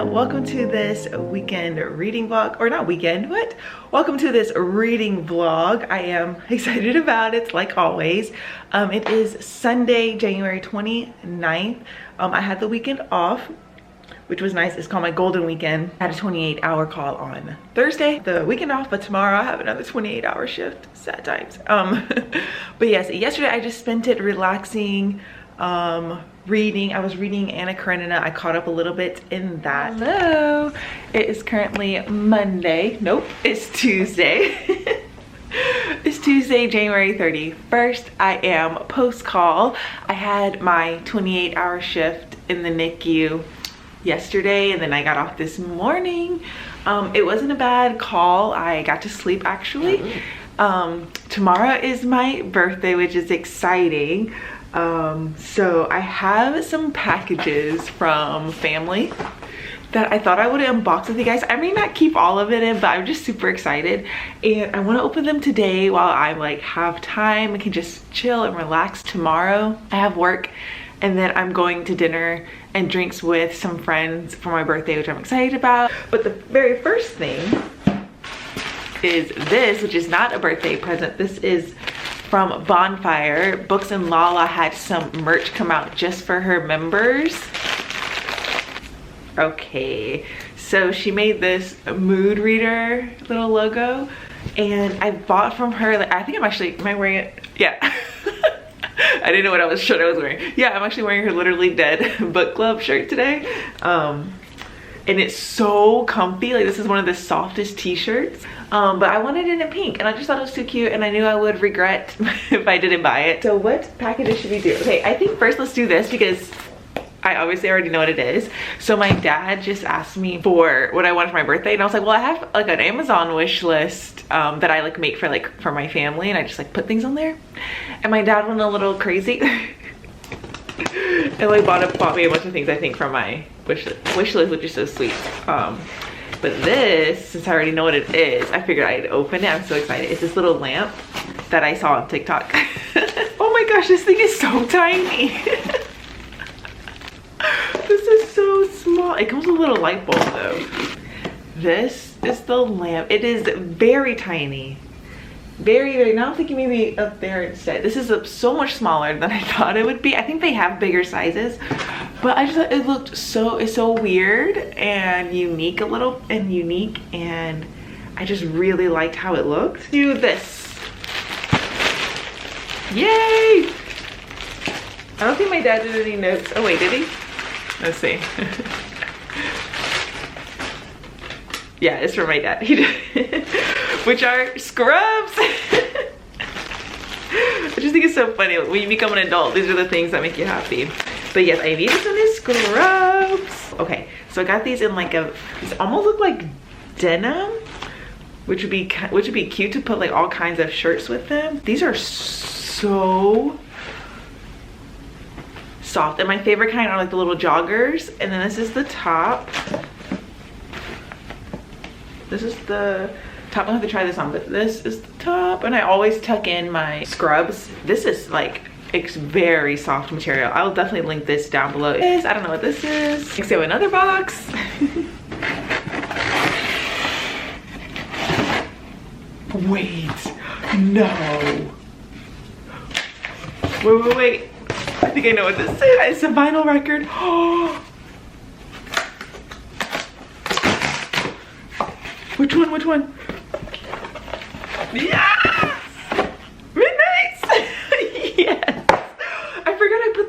Welcome to this weekend reading vlog, or not weekend, what? Welcome to this reading vlog. I am excited about it, like always. It is Sunday, January 29th. I had the weekend off, which was nice. It's called my golden weekend. I had a 28-hour call on Thursday, the weekend off, but tomorrow I have another 28-hour shift. Sad times. But yes, yesterday I just spent it relaxing, reading. I was reading Anna Karenina. I caught up a little bit in that. Hello. It is currently Monday. Nope, it's Tuesday. It's Tuesday, January 31st. I am post-call. I had my 28-hour shift in the NICU yesterday, and then I got off this morning. It wasn't a bad call. I got to sleep actually. Tomorrow is my birthday, which is exciting. So I have some packages from family that I thought I would unbox with you guys. I may not keep all of it in, but I'm just super excited, and I want to open them today while I like have time. I can just chill and relax. Tomorrow I have work, and then I'm going to dinner and drinks with some friends for my birthday, which I'm excited about. But the very first thing is this, which is not a birthday present. This is from Bonfire. Books and Lala had some merch come out just for her members. Okay, so she made this mood reader little logo, and I bought from her, like, I think I'm actually, am I wearing it? Yeah. I didn't know what I was wearing. Yeah, I'm actually wearing her Literally Dead book club shirt today. And it's so comfy. Like, this is one of the softest t-shirts. But I wanted it in pink, and I just thought it was too cute, and I knew I would regret if I didn't buy it. So what packages should we do? Okay, I think first let's do this because I obviously already know what it is. So my dad just asked me for what I wanted for my birthday, and I was like, well, I have like an Amazon wish list that I like make for my family, and I just like put things on there. And my dad went a little crazy and like bought me a bunch of things, I think, from my wish list, which is so sweet. But this, since I already know what it is, I figured I'd open it. I'm so excited. It's this little lamp that I saw on TikTok. Oh my gosh, this thing is so tiny. This is so small. It comes with a little light bulb though. This is the lamp. It is very tiny. Very, now I'm thinking maybe up there instead. This is so much smaller than I thought it would be. I think they have bigger sizes, but I just thought it looked it's so weird and unique and I just really liked how it looked. Do this. Yay! I don't think my dad did any notes. Oh wait, did he? Let's see. Yeah, it's for my dad. He did. Which are scrubs. I just think it's so funny. When you become an adult, these are the things that make you happy. But yes, I needed some new scrubs. Okay, so I got these in like these almost look like denim, which would be cute to put like all kinds of shirts with them. These are so soft, and my favorite kind are like the little joggers. And then this is the top. This is the top. I have to try this on, but this is the top, and I always tuck in my scrubs. This is like, it's very soft material. I'll definitely link this down below. I don't know what this is. Next we have another box. Wait, no. Wait. I think I know what this is. It's a vinyl record. Oh. Which one? Yes! Midnights! Yes! I forgot I put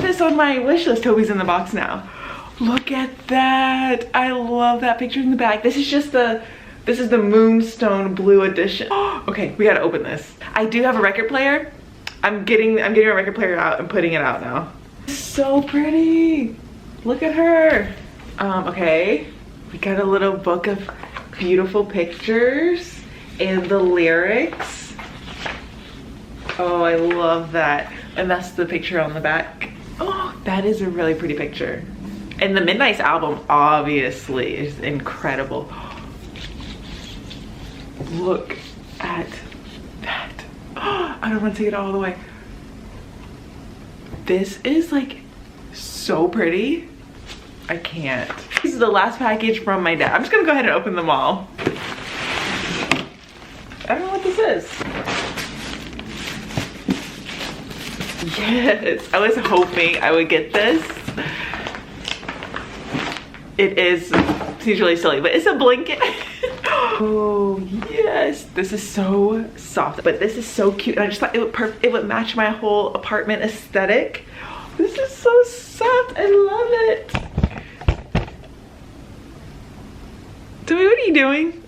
this on my wish list. Toby's in the box now. Look at that. I love that picture in the back. This is the Moonstone Blue edition. Okay, we gotta open this. I do have a record player. I'm getting a record player out and putting it out now. So pretty. Look at her. Okay, we got a little book of beautiful pictures and the lyrics. Oh, I love that. And that's the picture on the back. Oh, that is a really pretty picture. And the Midnight's album obviously is incredible. Look at that. Oh, I don't want to take it all the way. This is like so pretty. I can't. This is the last package from my dad. I'm just gonna go ahead and open them all. I don't know what this is. Yes, I was hoping I would get this. Seems really silly, but it's a blanket. Oh yes, this is so soft, but this is so cute. And I just thought it would match my whole apartment aesthetic. This is so soft, I love it. Toby, what are you doing?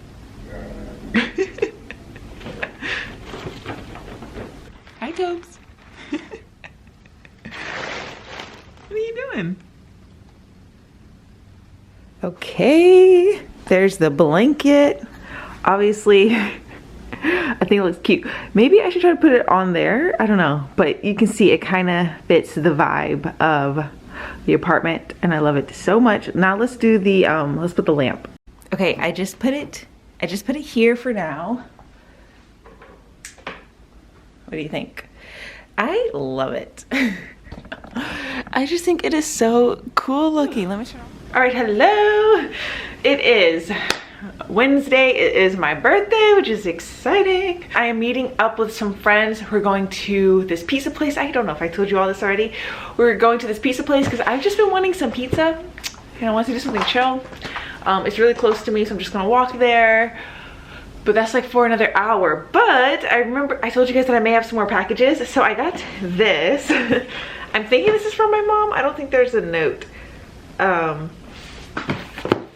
Hi, Tobes. What are you doing? Okay, there's the blanket. Obviously, I think it looks cute. Maybe I should try to put it on there. I don't know, but you can see it kind of fits the vibe of the apartment, and I love it so much. Now let's do the let's put the lamp. Okay, I just put it here for now. What do you think? I love it. I just think it is so cool looking. Let me show you. All right, hello. It is Wednesday. It is my birthday, which is exciting. I am meeting up with some friends. We're going to this pizza place. I don't know if I told you all this already. We're going to this pizza place because I've just been wanting some pizza and I want to do something chill. It's really close to me, so I'm just gonna walk there. But that's like for another hour. But I remember I told you guys that I may have some more packages. So I got this. I'm thinking this is from my mom. I don't think there's a note.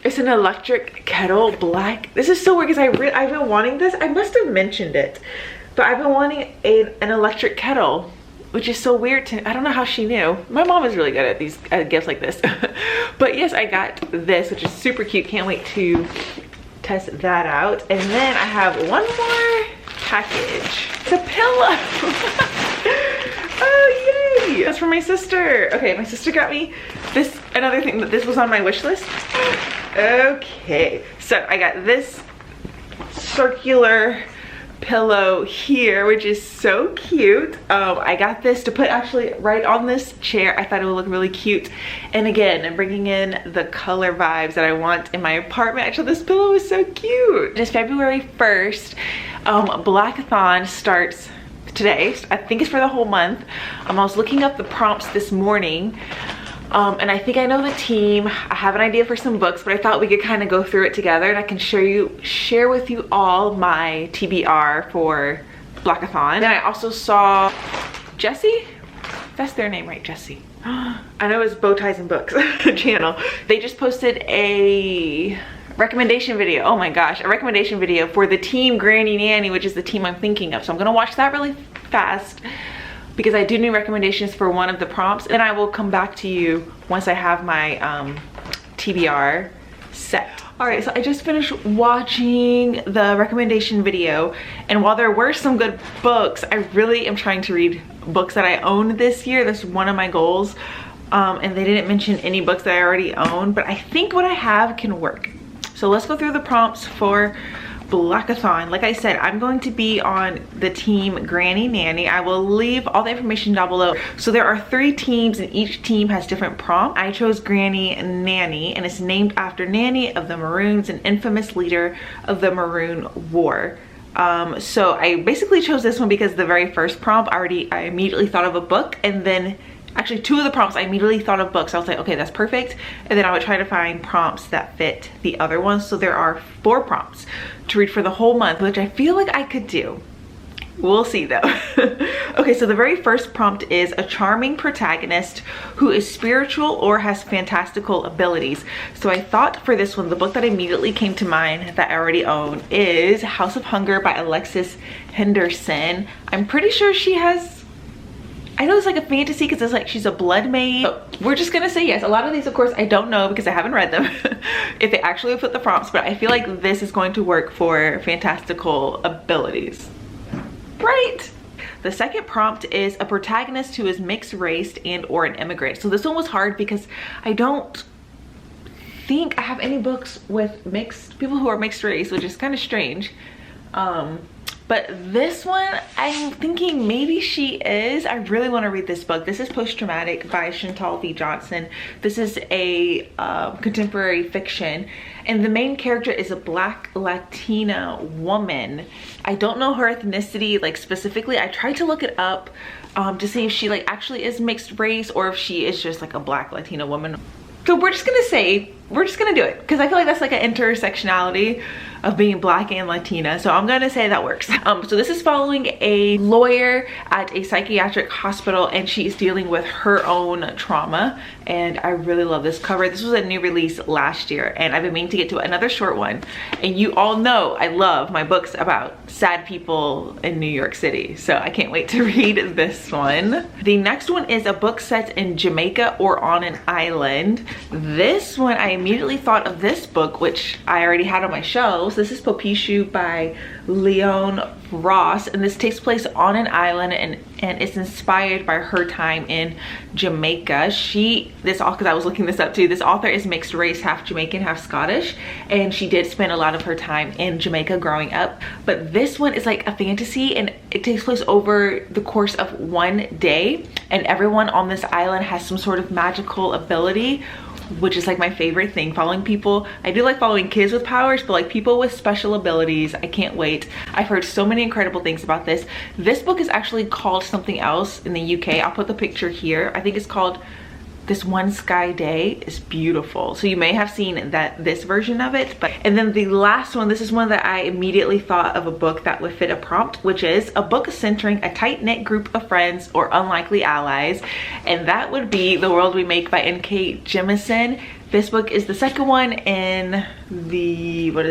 It's an electric kettle, black. This is so weird because I've been wanting this. I must have mentioned it, but I've been wanting an electric kettle, which is so weird to, I don't know how she knew. My mom is really good at these gifts like this. But yes, I got this, which is super cute. Can't wait to test that out. And then I have one more package. It's a pillow. Oh yay, that's from my sister. Okay, my sister got me this, another thing that this was on my wish list. Okay, so I got this circular pillow here, which is so cute. I got this to put actually right on this chair. I thought it would look really cute. And again, I'm bringing in the color vibes that I want in my apartment. Actually, this pillow is so cute. It's February 1st. Blackathon starts today. I think it's for the whole month. I was looking up the prompts this morning. And I think I know the team. I have an idea for some books, but I thought we could kind of go through it together and I can share with you all my TBR for Blackathon. Then I also saw Jessie. That's their name, right? Jessie. I know it's Bow Ties and Books channel. They just posted a recommendation video. Oh my gosh, a recommendation video for the team Granny Nanny, which is the team I'm thinking of. So I'm gonna watch that really fast, because I do need recommendations for one of the prompts, and I will come back to you once I have my TBR set. All right, so I just finished watching the recommendation video, and while there were some good books, I really am trying to read books that I own this year. That's one of my goals, and they didn't mention any books that I already own, but I think what I have can work. So let's go through the prompts for Blackathon. Like I said, I'm going to be on the team Granny Nanny. I will leave all the information down below. So there are 3 teams and each team has different prompts. I chose Granny Nanny, and it's named after Nanny of the Maroons, an infamous leader of the Maroon War. So I basically chose this one because the very first prompt I immediately thought of a book, and then actually 2 of the prompts I immediately thought of books. I was like, okay, that's perfect. And then I would try to find prompts that fit the other ones. So there are 4 prompts to read for the whole month, which I feel like I could do. We'll see though. Okay, so the very first prompt is a charming protagonist who is spiritual or has fantastical abilities. So I thought for this one, the book that immediately came to mind that I already own is House of Hunger by Alexis Henderson. I'm pretty sure she has, I know it's like a fantasy because it's like she's a blood maid. But we're just gonna say yes. A lot of these, of course, I don't know because I haven't read them if they actually put the prompts, but I feel like this is going to work for fantastical abilities. Right. The second prompt is a protagonist who is mixed race and or an immigrant. So this one was hard because I don't think I have any books with mixed people who are mixed race, which is kind of strange. But this one, I'm thinking maybe she is. I really want to read this book. This is Post Traumatic by Chantal V. Johnson. This is a contemporary fiction, and the main character is a Black Latina woman. I don't know her ethnicity like specifically. I tried to look it up to see if she like actually is mixed race or if she is just like a Black Latina woman. So we're just gonna do it because I feel like that's like an intersectionality of being Black and Latina, so I'm gonna say that works. So this is following a lawyer at a psychiatric hospital, and she's dealing with her own trauma, and I really love this cover. This was a new release last year, and I've been meaning to get to another short one, and you all know I love my books about sad people in New York City, so I can't wait to read this one. The next one is a book set in Jamaica or on an island. This one, I immediately thought of this book, which I already had on my shelves. This is Bookish by Leon Ross, and this takes place on an island, and it's inspired by her time in Jamaica. Because I was looking this up too, this author is mixed race, half Jamaican, half Scottish, and she did spend a lot of her time in Jamaica growing up. But this one is like a fantasy, and it takes place over the course of one day, and everyone on this island has some sort of magical ability, which is like my favorite thing, following people. I do like following kids with powers, but like people with special abilities, I can't wait. I've heard so many incredible things about this. This book is actually called something else in the UK. I'll put the picture here. I think it's called This One Sky Day. Is beautiful. So you may have seen this version of it. And then the last one, this is one that I immediately thought of a book that would fit a prompt, which is a book centering a tight-knit group of friends or unlikely allies, and that would be The World We Make by N.K. Jemisin. This book is the second one in the, I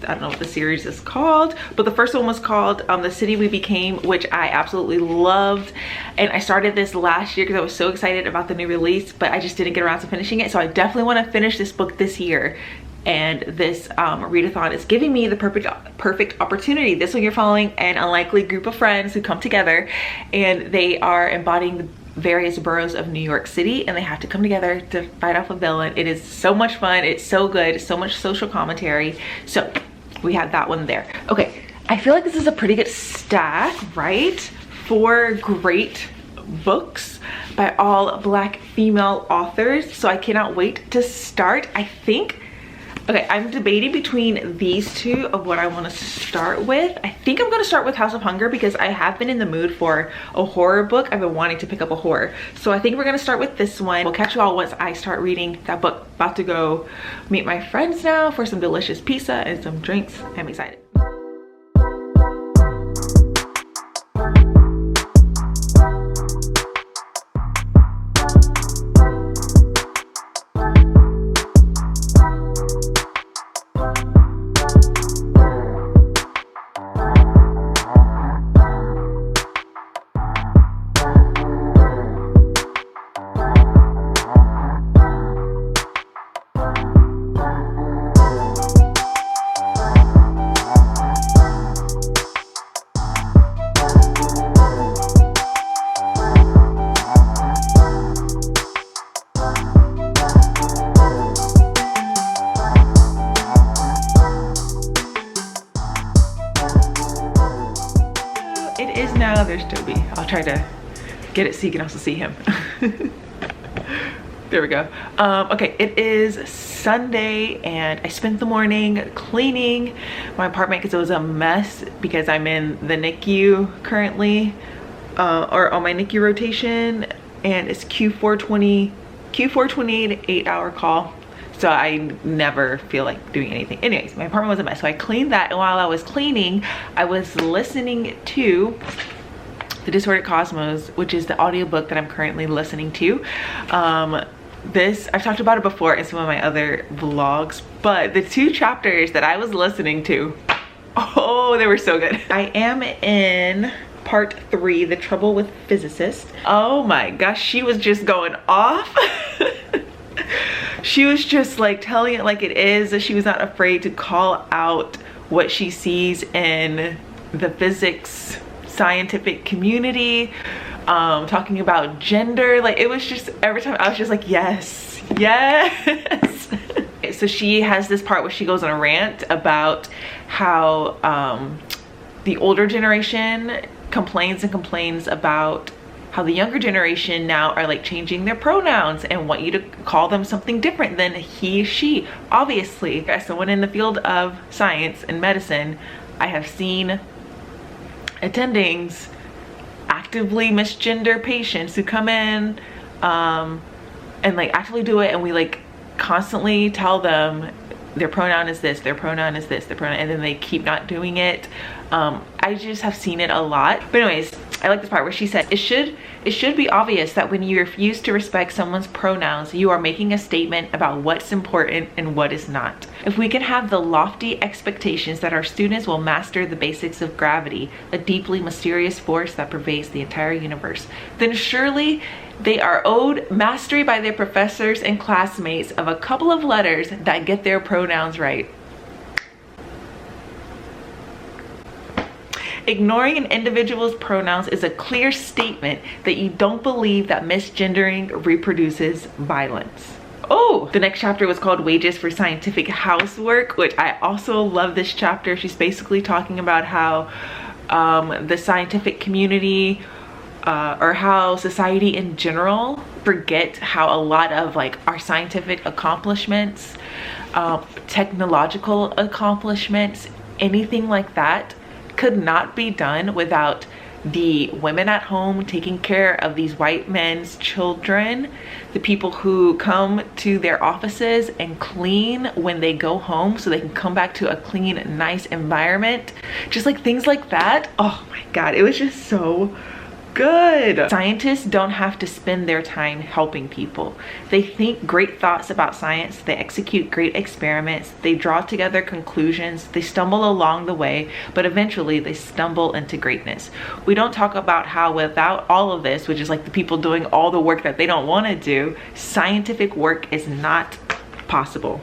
don't know what the series is called, but the first one was called The City We Became, which I absolutely loved. And I started this last year because I was so excited about the new release, but I just didn't get around to finishing it. So I definitely want to finish this book this year. And this readathon is giving me the perfect opportunity. This one, you're following an unlikely group of friends who come together, and they are embodying the various boroughs of New York City, and they have to come together to fight off a villain. It is so much fun. It's so good. So much social commentary. So we have that one there. Okay, I feel like this is a pretty good stack, right? 4 great books by all Black female authors. So I cannot wait to start. I think, okay, I'm debating between these two of what I want to start with. I think I'm going to start with House of Hunger because I have been in the mood for a horror book. I've been wanting to pick up a horror. So I think we're going to start with this one. We'll catch you all once I start reading that book. About to go meet my friends now for some delicious pizza and some drinks. I'm excited. There's Toby. I'll try to get it so you can also see him. There we go. Okay, it is Sunday and I spent the morning cleaning my apartment because it was a mess because I'm in the NICU currently, or on my NICU rotation, and it's Q428 8-hour call. So I never feel like doing anything. Anyways, my apartment was a mess, so I cleaned that, and while I was cleaning, I was listening to The Disordered Cosmos, which is the audiobook that I'm currently listening to. I've talked about it before in some of my other vlogs, but the 2 chapters that I was listening to, oh, they were so good. I am in part 3, The Trouble with Physicists. Oh my gosh, she was just going off. She was just like telling it like it is. She was not afraid to call out what she sees in the physics scientific community, talking about gender. Like, it was just, every time I was just like, yes, yes. So she has this part where she goes on a rant about how the older generation complains about how the younger generation now are like changing their pronouns and want you to call them something different than he, she. Obviously, as someone in the field of science and medicine, I have seen attendings actively misgender patients who come in and like actively do it, and we like constantly tell them their pronoun is this, their pronoun is this, their pronoun, and then they keep not doing it. I just have seen it a lot. But anyways, I like this part where she said, it should be obvious that when you refuse to respect someone's pronouns, you are making a statement about what's important and what is not. If we can have the lofty expectations that our students will master the basics of gravity, a deeply mysterious force that pervades the entire universe, then surely they are owed mastery by their professors and classmates of a couple of letters that get their pronouns right. Ignoring an individual's pronouns is a clear statement that you don't believe that misgendering reproduces violence. Oh, the next chapter was called Wages for Scientific Housework, which I also love this chapter. She's basically talking about how the scientific community or how society in general forget how a lot of like our scientific accomplishments, technological accomplishments, anything like that could not be done without the women at home taking care of these white men's children, the people who come to their offices and clean when they go home so they can come back to a clean, nice environment. Just like things like that. Oh my God, it was just so good. Scientists don't have to spend their time helping people. They think great thoughts about science, they execute great experiments, they draw together conclusions, they stumble along the way, but eventually they stumble into greatness. We don't talk about how without all of this, which is like the people doing all the work that they don't want to do, scientific work is not possible.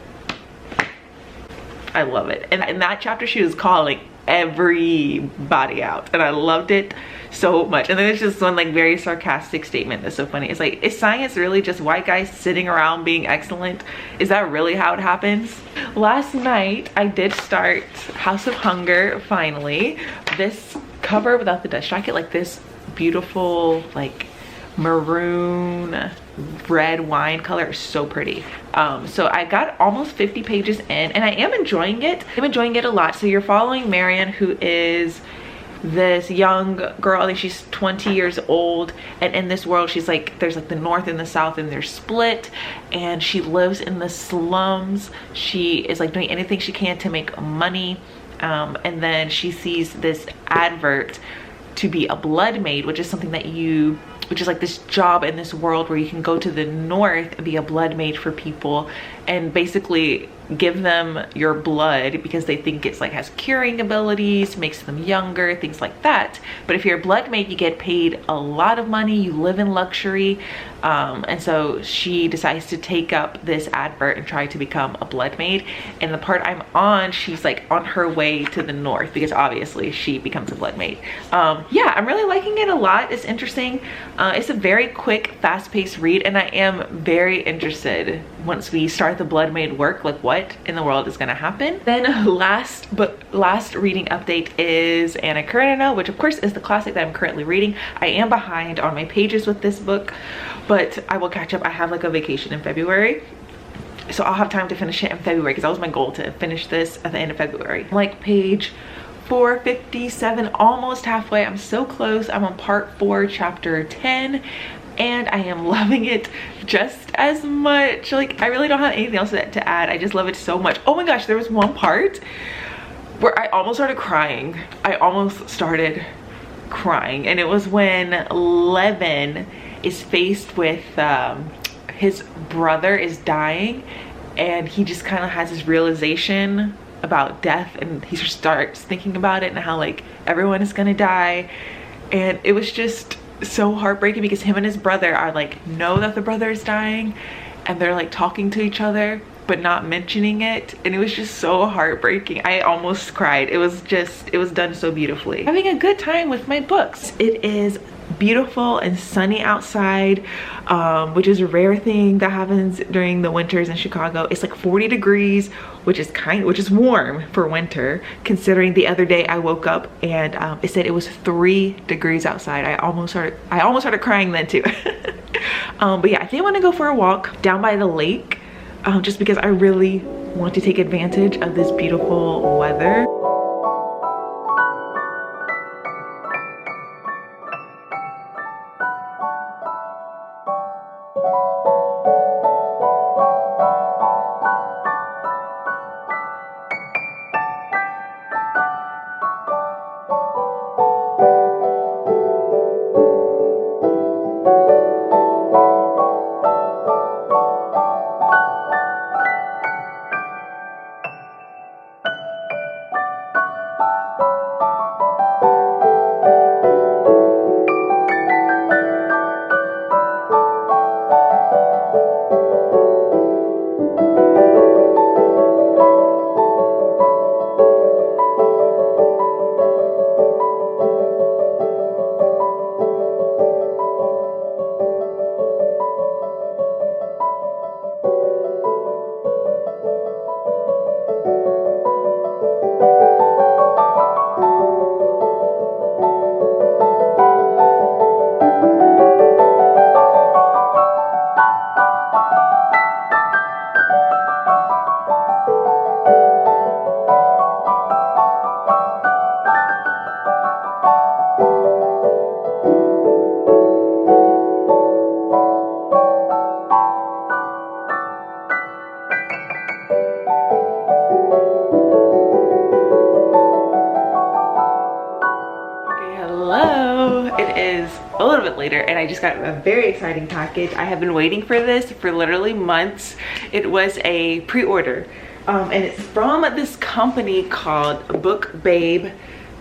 I love it. And in that chapter, she was calling everybody out, and I loved it so much. And then there's just one like very sarcastic statement that's so funny. It's like, is science really just white guys sitting around being excellent? Is that really how it happens? Last night I did start House of Hunger finally. This cover without the dust jacket, like this beautiful like maroon red wine color is so pretty. So I got almost 50 pages in and I am enjoying it. I'm enjoying it a lot. So you're following Marion, who is this young girl. I think she's 20 years old, and in this world she's like, there's like the north and the south and they're split, and she lives in the slums. She is like doing anything she can to make money, and then she sees this advert to be a blood maid, which is something that which is like this job in this world where you can go to the north and be a blood maid for people and basically give them your blood because they think it's like has curing abilities, makes them younger, things like that. But if you're a blood maid, you get paid a lot of money, you live in luxury. And so she decides to take up this advert and try to become a blood maid. And the part I'm on, she's like on her way to the north because obviously she becomes a blood maid. Yeah, I'm really liking it a lot. It's interesting. It's a very quick, fast-paced read, and I am very interested once we start the blood maid work, like what in the world is gonna happen. Then last reading update is Anna Karenina, which of course is the classic that I'm currently reading. I am behind on my pages with this book, but I will catch up. I have like a vacation in February, so I'll have time to finish it in February because that was my goal, to finish this at the end of February. Like page 457, almost halfway. I'm so close. I'm on part 4, chapter 10, and I am loving it just as much. Like, I really don't have anything else to add. I just love it so much. Oh my gosh, there was one part where I almost started crying. And it was when Levin is faced with his brother is dying, and he just kind of has this realization about death, and he starts thinking about it and how like everyone is gonna die. And it was just so heartbreaking because him and his brother are like, know that the brother is dying, and they're like talking to each other but not mentioning it, and it was just so heartbreaking. I almost cried. It was done so beautifully. Having a good time with my books. It is beautiful and sunny outside, which is a rare thing that happens during the winters in Chicago. It's like 40 degrees, which is warm for winter, considering the other day I woke up and it said it was 3 degrees outside. I almost started crying then too. But yeah, I think I want to go for a walk down by the lake, just because I really want to take advantage of this beautiful weather. A little bit later, and I just got a very exciting package. I have been waiting for this for literally months. It was a pre-order, and it's from this company called Book Babe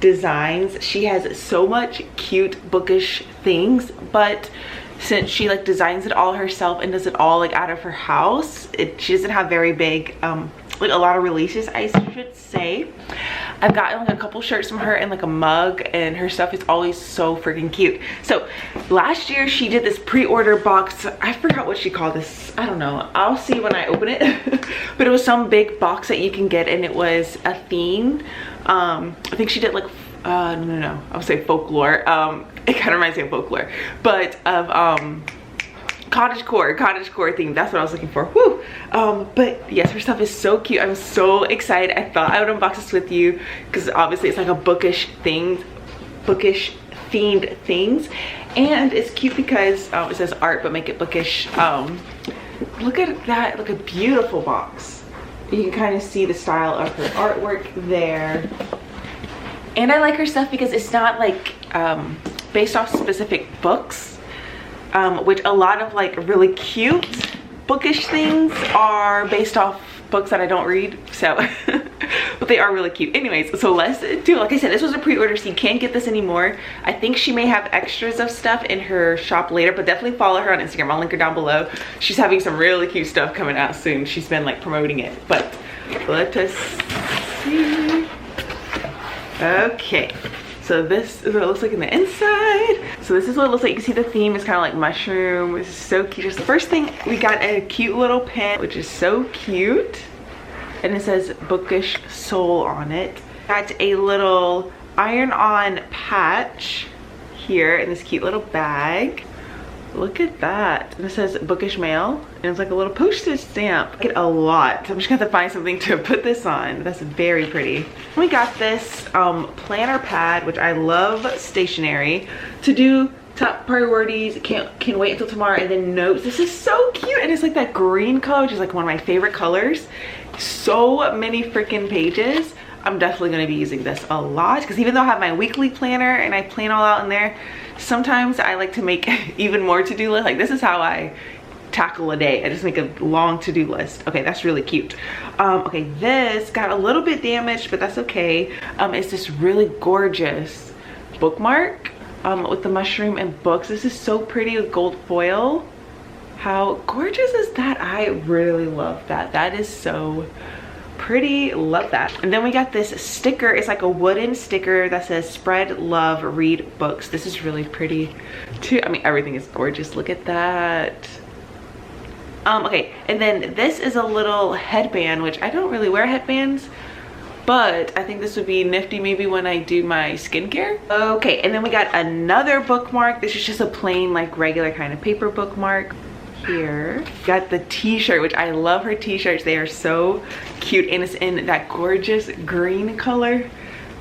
Designs. She has so much cute bookish things, but since she like designs it all herself and does it all like out of her house, she doesn't have very big like a lot of releases, I should say. I've gotten like a couple shirts from her and like a mug, and her stuff is always so freaking cute. So last year she did this pre-order box. I forgot what she called this. I don't know. I'll see when I open it. But it was some big box that you can get, and it was a theme. I think she did like no, I would say folklore. It kind of reminds me of folklore, but of cottagecore theme. That's what I was looking for. Woo! But yes, her stuff is so cute. I'm so excited. I thought I would unbox this with you because obviously it's like a bookish themed things, and it's cute because it says art but make it bookish. Look at that, like a beautiful box. You can kind of see the style of her artwork there, and I like her stuff because it's not like based off specific books. Which a lot of like really cute bookish things are based off books that I don't read, so but they are really cute. Anyways, so let's do, like I said, this was a pre-order, so you can't get this anymore. I think she may have extras of stuff in her shop later, but definitely follow her on Instagram. I'll link her down below. She's having some really cute stuff coming out soon. She's been like promoting it, but let us see. Okay, so this is what it looks like in the inside. So this is what it looks like. You can see the theme is kind of like mushroom. This is so cute. Just the first thing, we got a cute little pen, which is so cute. And it says Bookish Soul on it. Got a little iron-on patch here in this cute little bag. Look at that. And it says Bookish Mail, and it's like a little postage stamp. I get a lot. I'm just gonna have to find something to put this on. That's very pretty. We got this planner pad, which I love stationery, to do top priorities, can wait until tomorrow, and then notes. This is so cute, and it's like that green color, which is like one of my favorite colors. So many freaking pages. I'm definitely going to be using this a lot, because even though I have my weekly planner and I plan all out in there, sometimes I like to make even more to-do lists. Like, this is how I tackle a day. I just make a long to-do list. Okay, that's really cute. Okay, this got a little bit damaged, but that's okay. It's this really gorgeous bookmark with the mushroom and books. This is so pretty with gold foil. How gorgeous is that? I really love that. That is so pretty. Love that. And then we got this sticker. It's like a wooden sticker that says spread love, read books. This is really pretty too. I mean, everything is gorgeous. Look at that. Okay, and then this is a little headband, which I don't really wear headbands, but I think this would be nifty maybe when I do my skincare. Okay, and then we got another bookmark. This is just a plain, like, regular kind of paper bookmark. Here got the t-shirt, which I love her t-shirts. They are so cute, and it's in that gorgeous green color.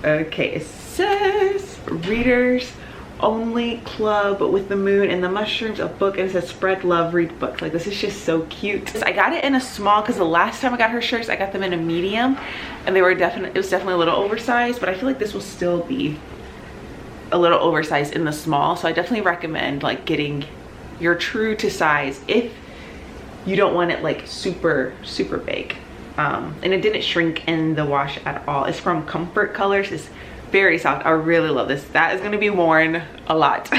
Okay, it says readers only club with the moon and the mushrooms, a book, and it says spread love, read books. Like, this is just so cute. I got it in a small because the last time I got her shirts, I got them in a medium, and they were it was definitely a little oversized, but I feel like this will still be a little oversized in the small. So I definitely recommend like getting your true to size if you don't want it like super big. And it didn't shrink in the wash at all. It's from Comfort Colors. It's very soft. I really love this. That is going to be worn a lot.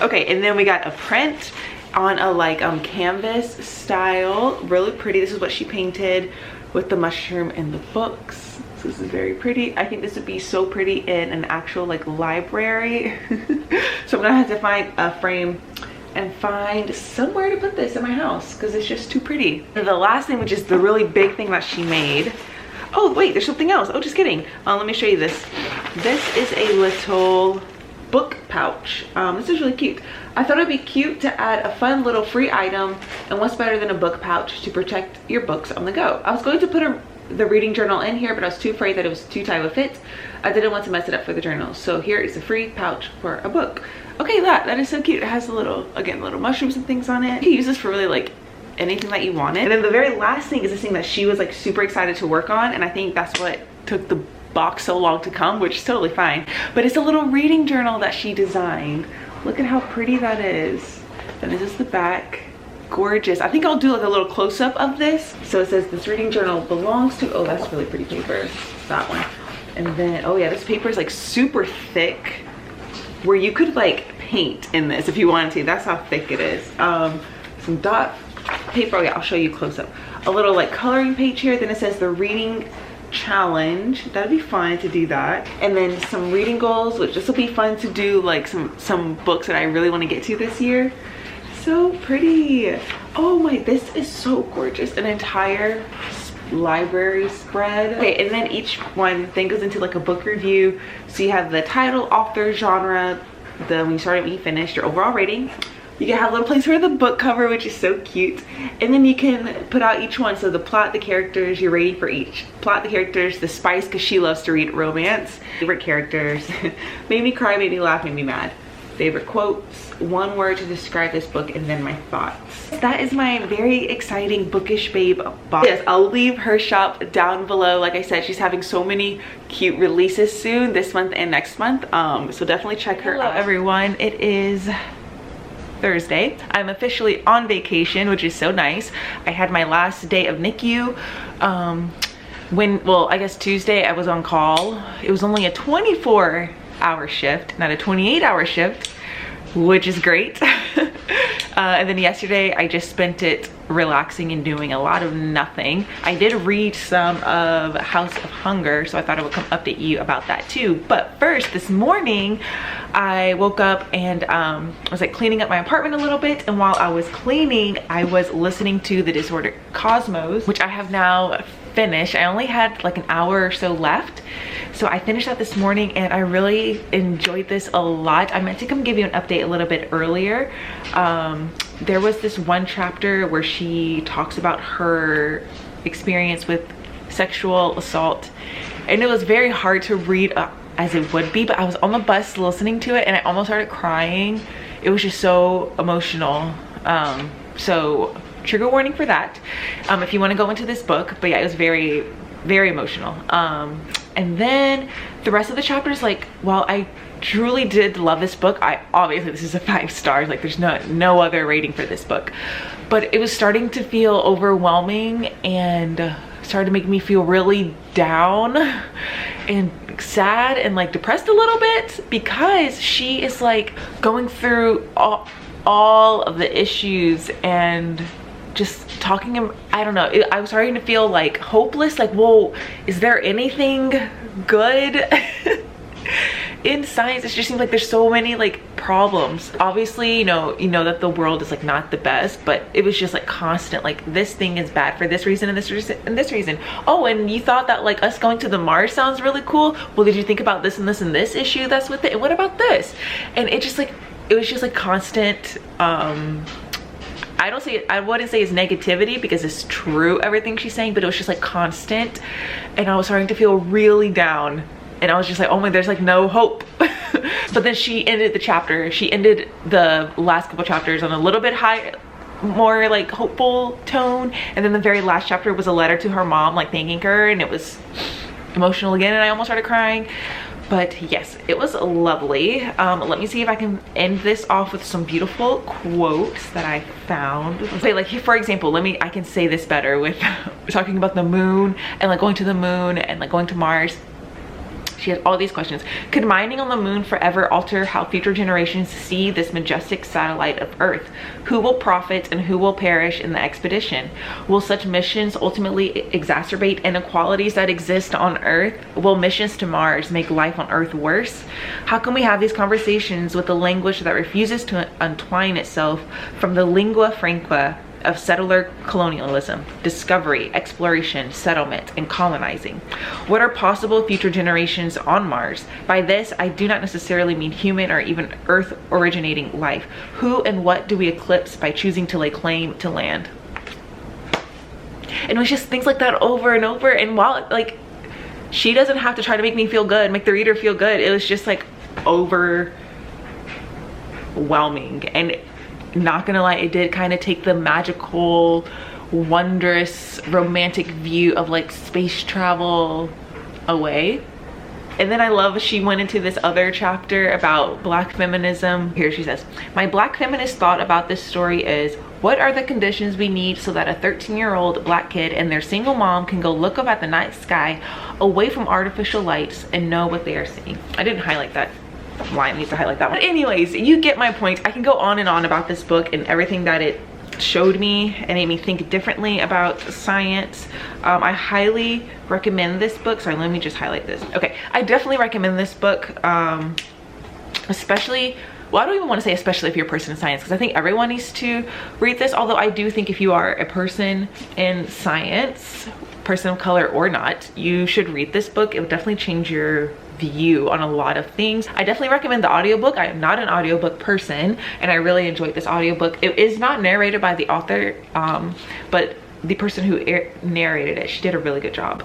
Okay, and then we got a print on a like canvas style, really pretty. This is what she painted with the mushroom and the books. So this is very pretty. I think this would be so pretty in an actual like library. So I'm gonna have to find a frame and find somewhere to put this in my house because it's just too pretty. And the last thing, which is the really big thing that she made. Oh wait, there's something else. Oh, just kidding. Let me show you this. This is a little book pouch. This is really cute. I thought it'd be cute to add a fun little free item, and what's better than a book pouch to protect your books on the go. I was going to put the reading journal in here, but I was too afraid that it was too tight of a fit. I didn't want to mess it up for the journal. So here is a free pouch for a book. Okay, that is so cute. It has a little, again, little mushrooms and things on it. You can use this for really like anything that you wanted. And then the very last thing is this thing that she was like super excited to work on, and I think that's what took the box so long to come, which is totally fine. But it's a little reading journal that she designed. Look at how pretty that is. And this is the back. Gorgeous. I think I'll do like a little close-up of this. So it says this reading journal belongs to, oh, that's really pretty paper. That one. And then, oh yeah, this paper is like super thick, where you could like paint in this if you wanted to. That's how thick it is. Some dot paper. Oh yeah, I'll show you close up. A little like coloring page here. Then it says the reading challenge. That'd be fun to do that. And then some reading goals, which this will be fun to do, like some books that I really want to get to this year. So pretty. Oh my, this is so gorgeous. An entire library spread. Okay, and then each one then goes into like a book review. So you have the title, author, genre, when you start, when you finish, your overall rating. You can have a little place for the book cover, which is so cute. And then you can put out each one. So the plot, the characters, your rating for each. Plot, the characters, the spice, because she loves to read romance. Favorite characters. Made me cry, made me laugh, made me mad. Favorite quotes, one word to describe this book, and then my thoughts. That is my very exciting Bookish Babe box. Yes, I'll leave her shop down below. Like I said, she's having so many cute releases soon, this month and next month. So definitely check her out. Hello everyone, it is Thursday. I'm officially on vacation, which is so nice. I had my last day of NICU. Well, I guess Tuesday I was on call. It was only a 24-hour shift, not a 28-hour shift, which is great. And then yesterday I just spent it relaxing and doing a lot of nothing. I did read some of House of Hunger, so I thought I would come update you about that too. But first, this morning I woke up and I was like cleaning up my apartment a little bit, and while I was cleaning I was listening to The Disordered Cosmos, which I have now finished. I only had like an hour or so left, so I finished that this morning and I really enjoyed this a lot. I meant to come give you an update a little bit earlier. There was this one chapter where she talks about her experience with sexual assault, and it was very hard to read as it would be, but I was on the bus listening to it and I almost started crying. It was just so emotional. So trigger warning for that if you want to go into this book. But yeah, it was very, very emotional. And then the rest of the chapters, like, while I truly did love this book, obviously this is a 5 stars, like there's no other rating for this book, but it was starting to feel overwhelming and started to make me feel really down and sad and like depressed a little bit, because she is like going through all of the issues and just talking. I don't know, I was starting to feel like hopeless, like, whoa, is there anything good in science? It just seems like there's so many like problems. Obviously, you know that the world is like not the best, but it was just like constant, like this thing is bad for this reason and this reason and this reason. Oh, and you thought that like us going to the Mars sounds really cool. Well, did you think about this and this and this issue that's with it? And what about this? And it was just like constant. I wouldn't say it's negativity, because it's true everything she's saying, but it was just like constant, and I was starting to feel really down. And I was just like, oh my, there's like no hope. But then she ended the chapter. She ended the last couple chapters on a little bit more like hopeful tone. And then the very last chapter was a letter to her mom, like thanking her, and it was emotional again, and I almost started crying. But yes, it was lovely. Let me see if I can end this off with some beautiful quotes that I found. Okay, like for example, I can say this better with talking about the moon and like going to the moon and like going to Mars. She has all these questions. Could mining on the moon forever alter how future generations see this majestic satellite of Earth? Who will profit and who will perish in the expedition? Will such missions ultimately exacerbate inequalities that exist on Earth? Will missions to Mars make life on Earth worse? How can we have these conversations with a language that refuses to untwine itself from the lingua franca of settler colonialism, discovery, exploration, settlement, and colonizing? What are possible future generations on Mars? By this, I do not necessarily mean human or even Earth originating life. Who and what do we eclipse by choosing to lay claim to land? And it was just things like that over and over. And while like she doesn't have to try to make me feel good, make the reader feel good, it was just like overwhelming. And not gonna lie, it did kind of take the magical, wondrous, romantic view of like space travel away. And then I love she went into this other chapter about Black feminism. Here she says, my Black feminist thought about this story is, what are the conditions we need so that a 13-year-old Black kid and their single mom can go look up at the night sky away from artificial lights and know what they are seeing? I didn't highlight that line, needs to highlight that one. But anyways, you get my point. I can go on and on about this book and everything that it showed me and made me think differently about science. I highly recommend this book. Sorry, let me just highlight this. Okay, I definitely recommend this book, especially, well, I don't even want to say especially if you're a person in science, because I think everyone needs to read this. Although I do think if you are a person in science, person of color or not, you should read this book. It would definitely change your view on a lot of things. I definitely recommend the audiobook. I am not an audiobook person, and I really enjoyed this audiobook. It is not narrated by the author, but the person who narrated it, she did a really good job.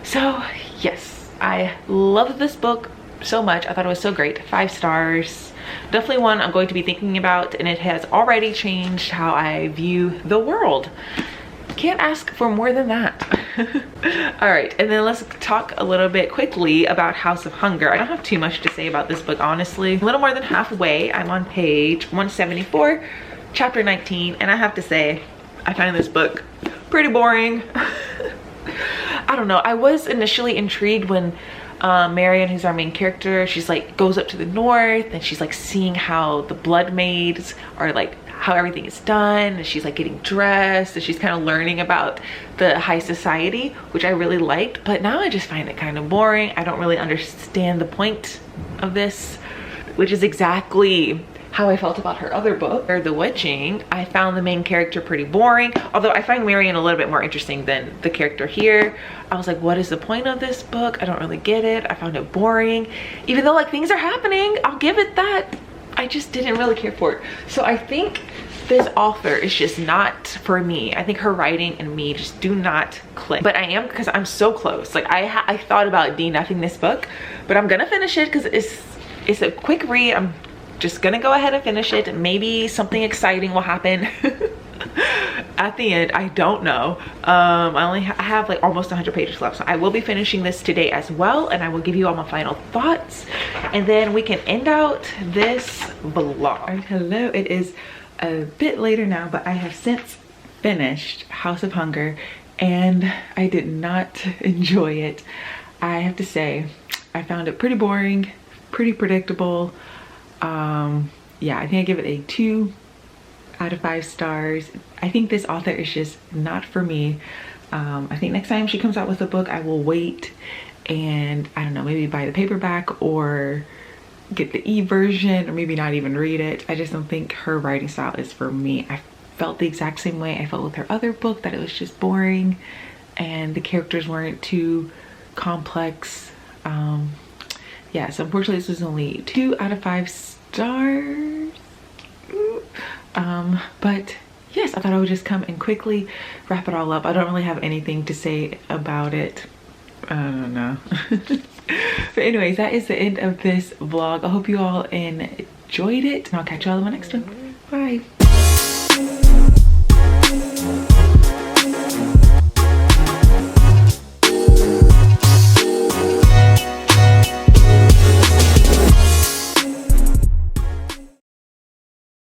So yes, I loved this book so much. I thought it was so great. 5 stars. Definitely one I'm going to be thinking about, and it has already changed how I view the world. Can't ask for more than that. All right, and then let's talk a little bit quickly about House of Hunger. I don't have too much to say about this book, honestly. A little more than halfway. I'm on page 174, chapter 19, and I have to say, I find this book pretty boring. I don't know, I was initially intrigued when Marion, who's our main character, she's like goes up to the north and she's like seeing how the blood maids are, like how everything is done, and she's like getting dressed and she's kind of learning about the high society, which I really liked. But now I just find it kind of boring. I don't really understand the point of this, which is exactly how I felt about her other book, or The Witching. I found the main character pretty boring, although I find Marion a little bit more interesting than the character here. I was like, what is the point of this book? I don't really get it. I found it boring, even though like things are happening. I'll give it that. I just didn't really care for it. So I think this author is just not for me. I think her writing and me just do not click. But I am, because I'm so close. Like I thought about DNFing this book, but I'm gonna finish it because it's a quick read. I'm just gonna go ahead and finish it. Maybe something exciting will happen at the end. I don't know. I have like almost 100 pages left, so I will be finishing this today as well, and I will give you all my final thoughts, and then we can end out this vlog. All right, hello, it is a bit later now, but I have since finished House of Hunger, and I did not enjoy it. I have to say, I found it pretty boring, pretty predictable. Yeah, I think I give it a 2 out of 5 stars. I think this author is just not for me. I think next time she comes out with a book, I will wait and, I don't know, maybe buy the paperback or get the e-version, or maybe not even read it. I just don't think her writing style is for me. I felt the exact same way I felt with her other book, that it was just boring and the characters weren't too complex. Yeah, so unfortunately this was only 2 out of 5 stars. But yes, I thought I would just come and quickly wrap it all up. I don't really have anything to say about it. I don't know. But anyways, that is the end of this vlog. I hope you all enjoyed it, and I'll catch you all in my next one. Bye.